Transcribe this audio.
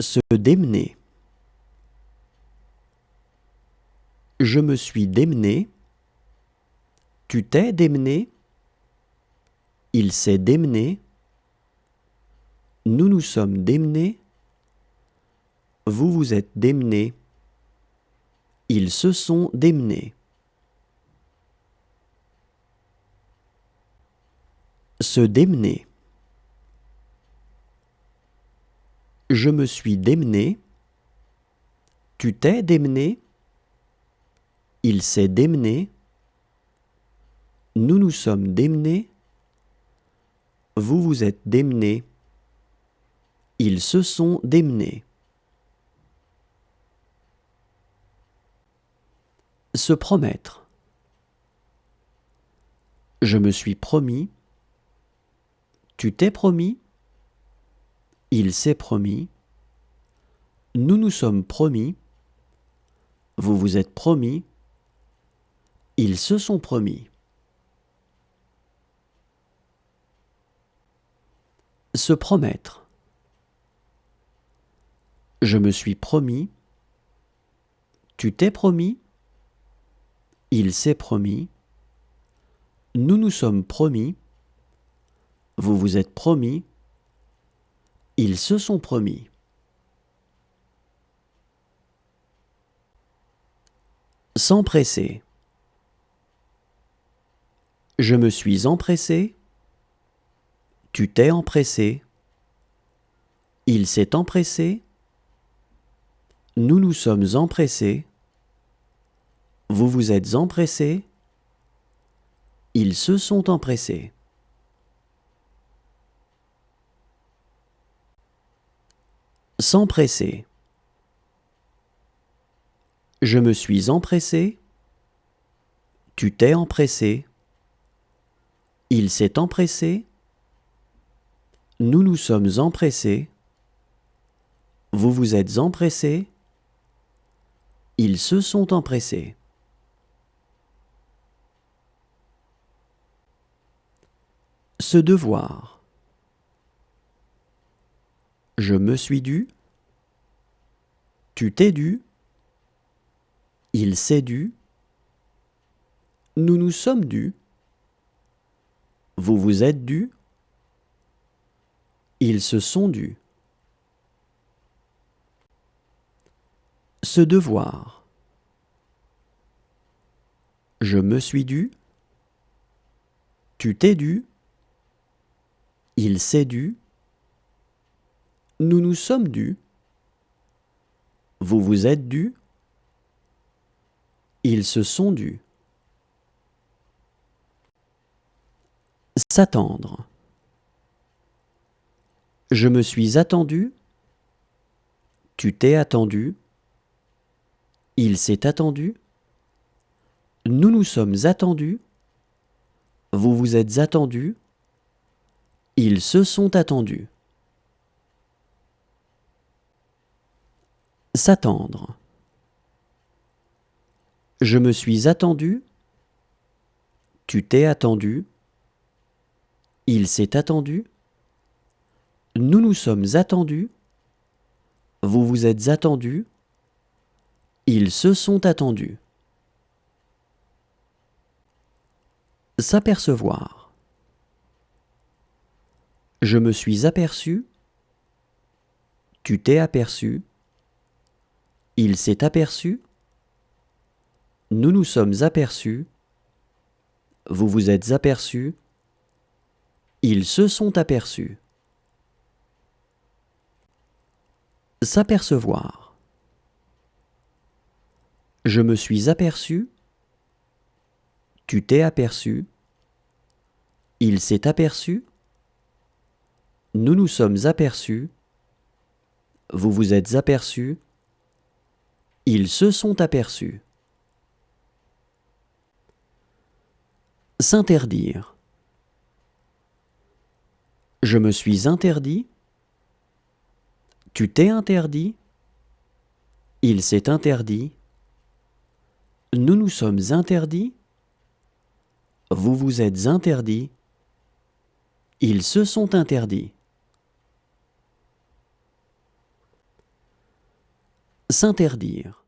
Se démener. Je me suis démené. Tu t'es démené. Il s'est démené. Nous nous sommes démenés. Vous vous êtes démenés. Ils se sont démenés. Se démener. Je me suis démené. Tu t'es démené. Il s'est démené. Nous nous sommes démenés. Vous vous êtes démenés. Ils se sont démenés. Se promettre. Je me suis promis. Tu t'es promis. Il s'est promis. Nous nous sommes promis. Vous vous êtes promis. Ils se sont promis. Se promettre. Je me suis promis. Tu t'es promis. Il s'est promis. Nous nous sommes promis. Vous vous êtes promis. Ils se sont promis. S'empresser. Je me suis empressé. Tu t'es empressé. Il s'est empressé. Nous nous sommes empressés. Vous vous êtes empressés. Ils se sont empressés. S'empresser. Je me suis empressé. Tu t'es empressé. Il s'est empressé. Nous nous sommes empressés. Vous vous êtes empressés. Ils se sont empressés. Se devoir. Je me suis dû. Tu t'es dû. Il s'est dû. Nous nous sommes dus. Vous vous êtes dus. Ils se sont dus. Se devoir. Je me suis dû. Tu t'es dû. Il s'est dû. Nous nous sommes dus. Vous vous êtes dus. Ils se sont dus. S'attendre. Je me suis attendu. Tu t'es attendu. Il s'est attendu. Nous nous sommes attendus. Vous vous êtes attendus. Ils se sont attendus. S'attendre. Je me suis attendu. Tu t'es attendu. Il s'est attendu. Nous nous sommes attendus. Vous vous êtes attendus. Ils se sont attendus. S'apercevoir. Je me suis aperçu. Tu t'es aperçu. Il s'est aperçu. Nous nous sommes aperçus. Vous vous êtes aperçus. Ils se sont aperçus. S'apercevoir. Je me suis aperçu. Tu t'es aperçu. Il s'est aperçu. Nous nous sommes aperçus. Vous vous êtes aperçus. Ils se sont aperçus. S'interdire. Je me suis interdit. Tu t'es interdit. Il s'est interdit. Nous nous sommes interdits. Vous vous êtes interdits. Ils se sont interdits. s'interdire,